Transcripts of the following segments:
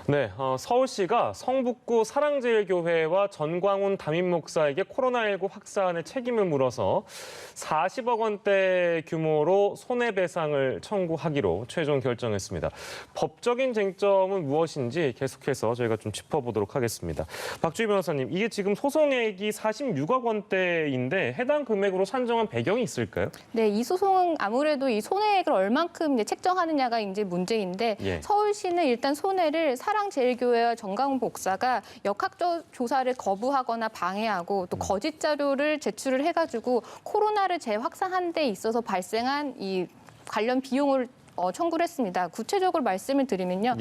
네, 서울시가 성북구 사랑제일교회와 전광훈 담임 목사에게 코로나19 확산의 책임을 물어서 40억 원대 규모로 손해배상을 청구하기로 최종 결정했습니다. 법적인 쟁점은 무엇인지 계속해서 저희가 좀 짚어보도록 하겠습니다. 박주희 변호사님, 이게 지금 소송액이 46억 원대인데 해당 금액으로 산정한 배경이 있을까요? 네, 이 소송은 아무래도 이 손해액을 얼만큼 이제 책정하느냐가 이제 문제인데 서울시는 일단 손해를 사랑제일교회와 정광훈 목사가 역학적 조사를 거부하거나 방해하고 또 거짓 자료를 제출을 해가지고 코로나를 재확산한 데 있어서 발생한 이 관련 비용을 청구를 했습니다. 구체적으로 말씀을 드리면요.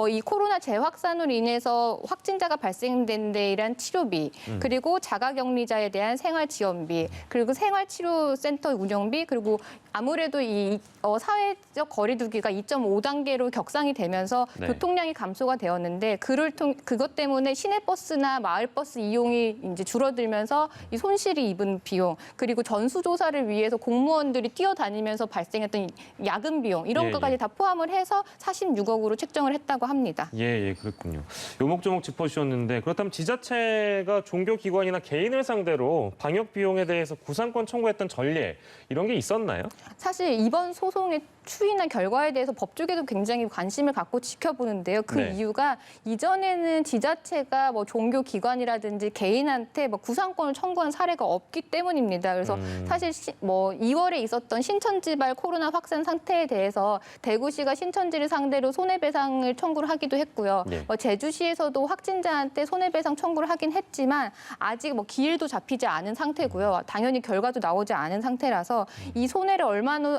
이 코로나 재확산으로 인해서 확진자가 발생된 데 대한 치료비, 그리고 자가격리자에 대한 생활지원비, 그리고 생활치료센터 운영비, 그리고 아무래도 이 사회적 거리두기가 2.5단계로 격상이 되면서 교통량이 감소가 되었는데 그것 때문에 시내버스나 마을버스 이용이 이제 줄어들면서 이 손실이 입은 비용, 그리고 전수조사를 위해서 공무원들이 뛰어다니면서 발생했던 야근 비용 이런 것까지 다 포함을 해서 46억으로 책정을 했다고 합니다. 그렇군요. 요목조목 짚어주셨는데 그렇다면 지자체가 종교기관이나 개인을 상대로 방역 비용에 대해서 구상권 청구했던 전례 이런 게 있었나요? 사실 이번 소송의 추이나 결과에 대해서 법조계도 굉장히 관심을 갖고 지켜보는데요. 그 이유가 이전에는 지자체가 종교기관이라든지 개인한테 구상권을 청구한 사례가 없기 때문입니다. 그래서 사실 2월에 있었던 신천지발 코로나 확산 상태에 대해서 대구시가 신천지를 상대로 손해배상을 청구를 하기도 했고요. 제주시에서도 확진자한테 손해배상 청구를 하긴 했지만 아직 기일도 잡히지 않은 상태고요. 당연히 결과도 나오지 않은 상태라서 이 손해를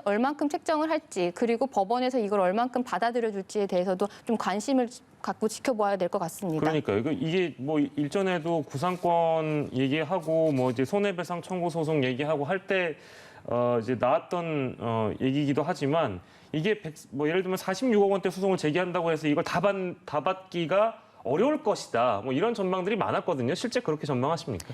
얼만큼 책정을 할지 그리고 법원에서 이걸 얼만큼 받아들여 줄지에 대해서도 좀 관심을 갖고 지켜봐야 될 것 같습니다. 그러니까요. 이게 일전에도 구상권 얘기하고 이제 손해배상 청구 소송 얘기하고 할 때 이제 나왔던 얘기이기도 하지만 이게 예를 들면 46억 원대 소송을 제기한다고 해서 이걸 다 받기가 어려울 것이다. 이런 전망들이 많았거든요. 실제 그렇게 전망하십니까?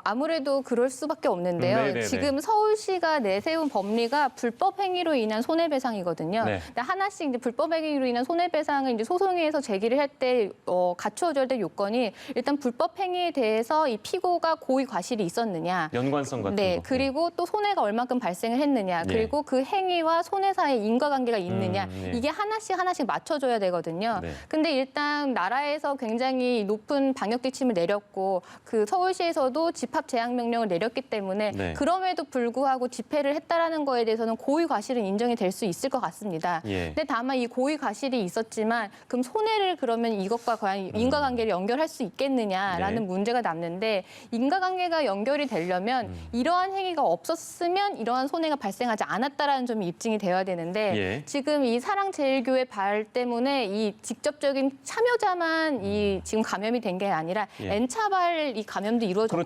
아무래도 그럴 수밖에 없는데요. 지금 서울시가 내세운 법리가 불법 행위로 인한 손해배상이거든요. 근데 하나씩 이제 불법 행위로 인한 손해배상을 이제 소송에서 제기를 할 때 갖추어져야 될 요건이 일단 불법 행위에 대해서 이 피고가 고의 과실이 있었느냐, 연관성 같은 거. 그리고 또 손해가 얼만큼 발생을 했느냐, 그리고 그 행위와 손해 사이에 인과관계가 있느냐, 이게 하나씩 맞춰줘야 되거든요. 근데 일단 나라에서 굉장히 높은 방역 지침을 내렸고 그 서울시에서 집합 제한 명령을 내렸기 때문에 그럼에도 불구하고 집회를 했다라는 거에 대해서는 고의 과실은 인정이 될 수 있을 것 같습니다. 근데 다만 이 고의 과실이 있었지만 그럼 손해를 그러면 이것과 과연 인과관계를 연결할 수 있겠느냐라는 문제가 남는데 인과관계가 연결이 되려면 이러한 행위가 없었으면 이러한 손해가 발생하지 않았다라는 점이 입증이 되어야 되는데 지금 이 사랑제일교회 발 때문에 이 직접적인 참여자만 이 지금 감염이 된 게 아니라 N차발 이 감염도 이루어졌거든요.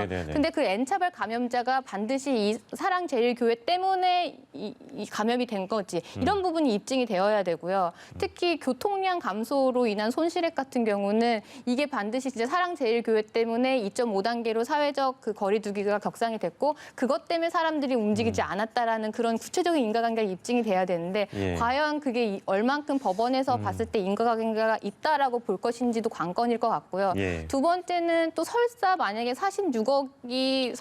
근데 그 N차발 감염자가 반드시 이 사랑제일교회 때문에 이 감염이 된 거지. 이런 부분이 입증이 되어야 되고요. 특히 교통량 감소로 인한 손실액 같은 경우는 이게 반드시 진짜 사랑제일교회 때문에 2.5단계로 사회적 그 거리두기가 격상이 됐고 그것 때문에 사람들이 움직이지 않았다라는 그런 구체적인 인과관계가 입증이 돼야 되는데 과연 그게 얼만큼 법원에서 봤을 때 인과관계가 있다라고 볼 것인지도 관건일 것 같고요. 두 번째는 또 설사 만약에 46억이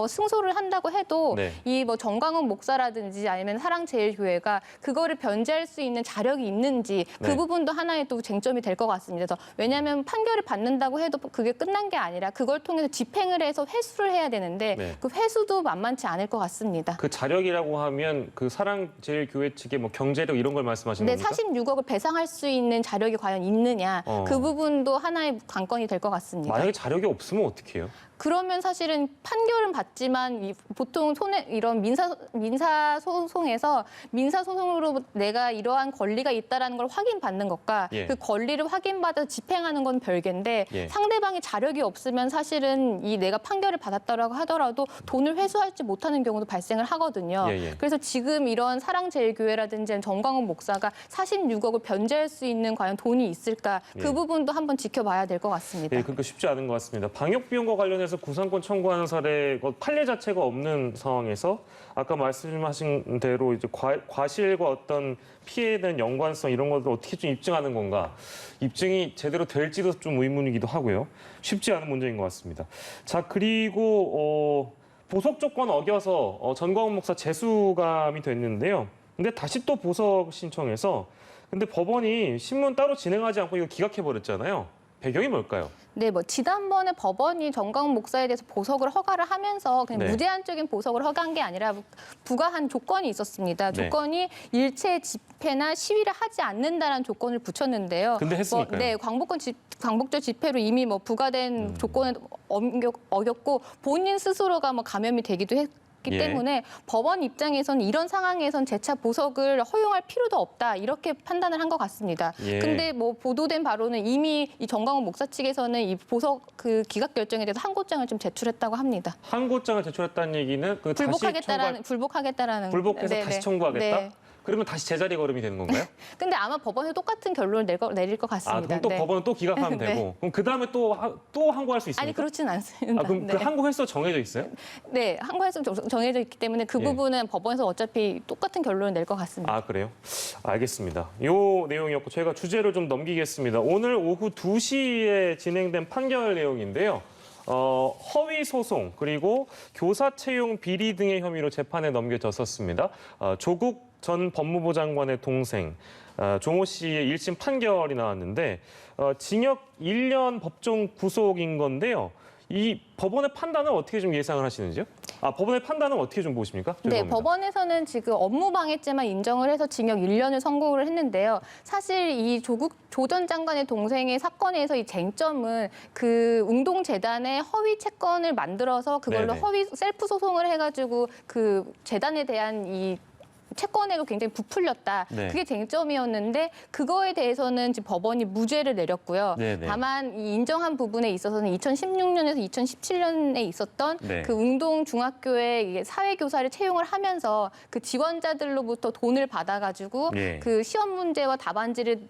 승소를 한다고 해도 이 정광훈 목사라든지 아니면 사랑제일교회가 그거를 변제할 수 있는 자력이 있는지 그 부분도 하나의 또 쟁점이 될 것 같습니다. 그래서 왜냐하면 판결을 받는다고 해도 그게 끝난 게 아니라 그걸 통해서 집행을 해서 회수를 해야 되는데 그 회수도 만만치 않을 것 같습니다. 그 자력이라고 하면 그 사랑제일교회 측의 경제력 이런 걸 말씀하시는 겁니까? 46억을 배상할 수 있는 자력이 과연 있느냐 그 부분도 하나의 관건이 될 것 같습니다. 만약에 자력이 없으면 어떻게 해요? 그러면 사실은 판결은 받지만 보통 이런 민사 소송에서 민사 소송으로 내가 이러한 권리가 있다라는 걸 확인받는 것과 그 권리를 확인받아서 집행하는 건 별개인데 상대방이 자력이 없으면 사실은 이 내가 판결을 받았다라고 하더라도 돈을 회수하지 못하는 경우도 발생을 하거든요. 그래서 지금 이런 사랑제일교회라든지 정광훈 목사가 46억을 변제할 수 있는 과연 돈이 있을까 그 부분도 한번 지켜봐야 될 것 같습니다. 그러니까 쉽지 않은 것 같습니다. 방역 비용과 관련해서 관련해서 구상권 청구하는 사례 판례 자체가 없는 상황에서 아까 말씀하신 대로 이제 과실과 어떤 피해에 대한 연관성 이런 것을 어떻게 좀 입증하는 건가? 입증이 제대로 될지도 좀 의문이기도 하고요. 쉽지 않은 문제인 것 같습니다. 자, 그리고 보석 조건 어겨서 전광훈 목사 재수감이 됐는데요. 근데 다시 또 보석 신청해서 근데 법원이 신문 따로 진행하지 않고 이거 기각해버렸잖아요. 배경이 뭘까요? 네, 뭐 지난번에 법원이 전광훈 목사에 대해서 보석을 허가를 하면서 그냥 네. 무제한적인 보석을 허가한 게 아니라 부과한 조건이 있었습니다. 네. 조건이 일체 집회나 시위를 하지 않는다라는 조건을 붙였는데요. 근데 했으니까요. 네, 광복절 집회로 이미 뭐 부과된 조건을 어겼고 본인 스스로가 뭐 감염이 되기도 했기 예. 때문에 법원 입장에서는 이런 상황에선 재차 보석을 허용할 필요도 없다 이렇게 판단을 한 것 같습니다. 예. 근데 뭐 보도된 바로는 이미 이 전광훈 목사 측에서는 이 보석 그 기각 결정에 대해서 항고장을 좀 제출했다고 합니다. 항고장을 제출했다는 얘기는 그 불복하겠다라는 불복해서 네네. 다시 청구하겠다? 네. 그러면 다시 제자리 걸음이 되는 건가요? 근데 아마 법원에서 똑같은 결론을 내릴 것 같습니다. 아, 그럼 또 네. 법원은 또 기각하면 네. 되고 그럼 그 다음에 또 항고할 수 있습니까? 아니 그렇지는 않습니다. 아, 그럼 네. 그 항고 횟수 정해져 있어요? 네, 항고에서 정해져 있기 때문에 그 예. 부분은 법원에서 어차피 똑같은 결론을 낼 것 같습니다. 아, 그래요? 알겠습니다. 요 내용이었고 저희가 주제를 좀 넘기겠습니다. 오늘 오후 2시에 진행된 판결 내용인데요. 허위 소송 그리고 교사 채용 비리 등의 혐의로 재판에 넘겨졌었습니다. 조국 전 법무부 장관의 동생 종호 씨의 1심 판결이 나왔는데 징역 1년 법정 구속인 건데요. 이 법원의 판단은 어떻게 좀 예상을 하시는지요? 법원의 판단은 어떻게 좀 보십니까? 네, 죄송합니다. 법원에서는 지금 업무방해죄만 인정을 해서 징역 1년을 선고를 했는데요. 사실 이 조 전 장관의 동생의 사건에서 이 쟁점은 그 웅동재단의 허위 채권을 만들어서 그걸로 네네. 허위 셀프 소송을 해가지고 그 재단에 대한 이 채권액을 굉장히 부풀렸다. 네. 그게 쟁점이었는데 그거에 대해서는 지금 법원이 무죄를 내렸고요. 네네. 다만 이 인정한 부분에 있어서는 2016년에서 2017년에 있었던 네. 그 웅동 중학교에 이게 사회교사를 채용을 하면서 그 지원자들로부터 돈을 받아가지고 예. 그 시험 문제와 답안지를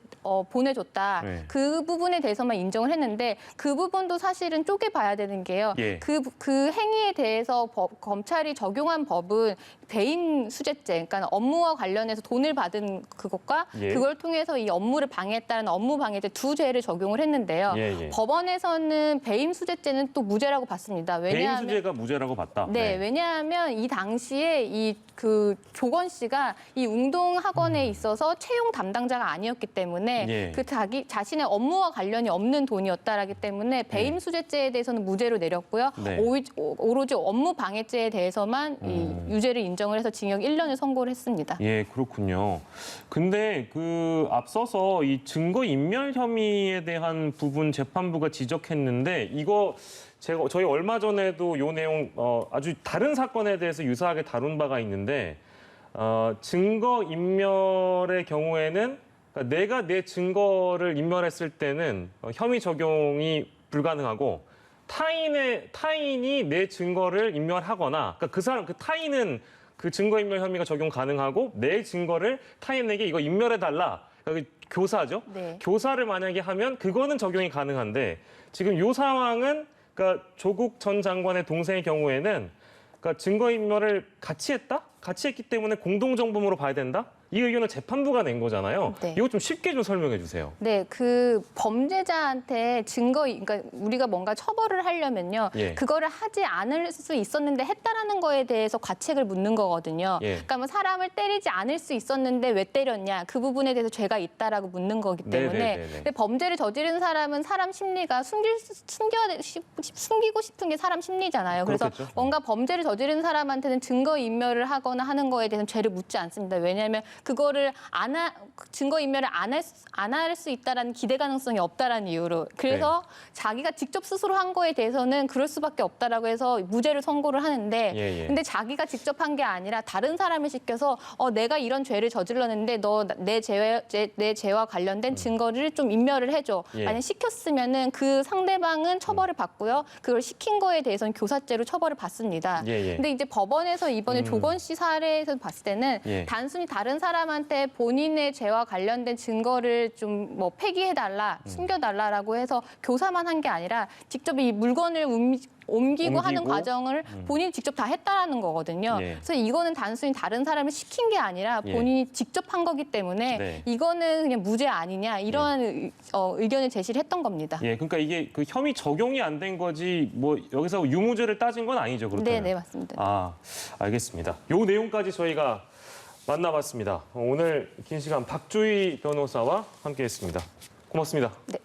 보내줬다. 네. 그 부분에 대해서만 인정을 했는데 그 부분도 사실은 쪼개봐야 되는 게요. 예. 그 행위에 대해서 검찰이 적용한 법은 배임 수재죄, 그러니까 업무와 관련해서 돈을 받은 그것과 예. 그걸 통해서 이 업무를 방해했다는 업무방해죄 두 죄를 적용을 했는데요. 예, 예. 법원에서는 배임 수재죄는 또 무죄라고 봤습니다. 배임 왜냐하면 수재가 무죄라고 봤다. 네, 왜냐하면 이 당시에 그 조건 씨가 이 웅동 학원에 있어서 채용 담당자가 아니었기 때문에 예. 그 자신의 업무와 관련이 없는 돈이었다라기 때문에 배임 수재죄에 대해서는 무죄로 내렸고요. 네. 오로지 업무 방해죄에 대해서만 이 유죄를 인정을 해서 징역 1년을 선고를 했습니다. 예, 그렇군요. 근데 그 앞서서 이 증거 인멸 혐의에 대한 부분 재판부가 지적했는데 이거 저희 얼마 전에도 요 내용 아주 다른 사건에 대해서 유사하게 다룬 바가 있는데 증거 인멸의 경우에는 그러니까 내가 내 증거를 인멸했을 때는 혐의 적용이 불가능하고 타인이 내 증거를 인멸하거나 그러니까 그 타인은 그 증거인멸 혐의가 적용 가능하고 내 증거를 타인에게 이거 인멸해달라. 그러니까 교사죠. 네. 교사를 만약에 하면 그거는 적용이 가능한데 지금 이 상황은 그러니까 조국 전 장관의 동생의 경우에는 그러니까 증거인멸을 같이 했다? 같이 했기 때문에 공동정범으로 봐야 된다? 이 의견을 재판부가 낸 거잖아요. 네. 이거 좀 쉽게 좀 설명해 주세요. 네, 그 범죄자한테 그러니까 우리가 뭔가 처벌을 하려면요, 예. 그거를 하지 않을 수 있었는데 했다라는 거에 대해서 과책을 묻는 거거든요. 예. 그러니까 뭐 사람을 때리지 않을 수 있었는데 왜 때렸냐, 그 부분에 대해서 죄가 있다라고 묻는 거기 때문에. 네네네네. 근데 범죄를 저지른 사람은 사람 심리가 숨기고 싶은 게 사람 심리잖아요. 그래서 그렇겠죠. 뭔가 범죄를 저지른 사람한테는 증거 인멸을 하거나 하는 거에 대해서는 죄를 묻지 않습니다. 왜냐하면 그거를 증거 인멸을 안 할 수 있다라는 기대 가능성이 없다라는 이유로. 그래서 자기가 직접 스스로 한 거에 대해서는 그럴 수밖에 없다라고 해서 무죄를 선고를 하는데, 예. 근데 자기가 직접 한 게 아니라 다른 사람을 시켜서 내가 이런 죄를 저질렀는데 너 내 죄와 관련된 증거를 좀 인멸을 해줘. 예. 만약 시켰으면은 그 상대방은 처벌을 받고요. 그걸 시킨 거에 대해서는 교사죄로 처벌을 받습니다. 예. 근데 이제 법원에서 이번에 조건 씨 사례에서 봤을 때는 예. 단순히 다른 사람한테 본인의 죄와 관련된 증거를 좀 뭐 폐기해달라, 숨겨달라라고 해서 교사만 한 게 아니라 직접 이 물건을 옮기고 하는 과정을 본인이 직접 다 했다라는 거거든요. 예. 그래서 이거는 단순히 다른 사람을 시킨 게 아니라 본인이 직접 한 거기 때문에 네. 이거는 그냥 무죄 아니냐 이러한 의견을 제시를 했던 겁니다. 예, 그러니까 이게 그 혐의 적용이 안 된 거지 뭐 여기서 유무죄를 따진 건 아니죠, 그렇다면? 네, 맞습니다. 아, 알겠습니다. 요 내용까지 저희가 만나봤습니다. 오늘 긴 시간 박주희 변호사와 함께했습니다. 고맙습니다. 네.